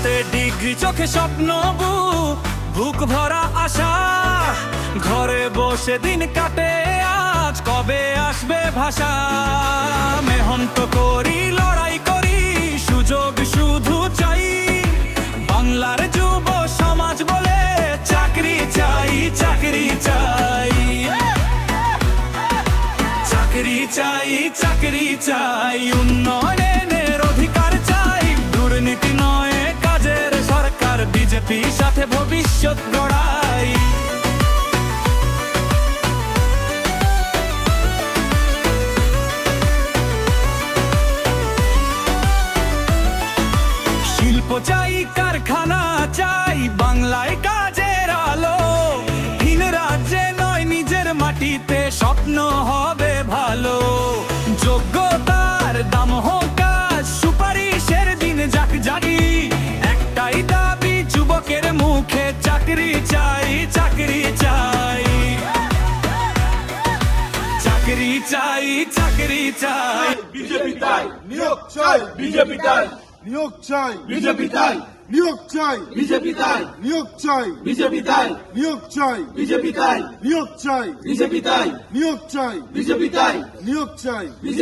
হাতে ডিগ্রি চোখে স্বপ্ন বুক ভরা আশা ঘরে বসে দিন কাটে আজ কবে আসবে ভাষা মেহনত করি লড়াই করি সুযোগ শুধু চাই বাংলার যুব সমাজ বলে চাকরি চাই চাকরি চাই চাকরি চাই চাকরি চাই উন্নয়নের অধিকার চাই দুর্নীতি নয় কাজের সরকার বিজেপি সাথে ভবিষ্যৎ গড়াই শিল্প চাই কারখানা চাই বাংলায় কাজের আলো ভিন রাজ্যে নয় নিজের মাটিতে স্বপ্ন হবে ভালো যোগ্যতার দাম হোক কাজ সুপারিশের দিন যাক জাগি একটাই দাবি যুবকের মুখে চাকরি চাই চাকরি চাই চাকরি চাই চাকরি চাই বিজেপি তাই নিয়োগ চাই বিজেপি তাই নিয়োগ চাই বিজেপি তাই নিয়োগ চাই বিজেপি তাই নিয়োগ চাই বিজেপি তাই নিয়োগ চাই বিজেপি তাই নিয়োগ চাই বিজেপি তাই নিয়োগ চাই বিজেপি তাই নিয়োগ চাই বিজেপি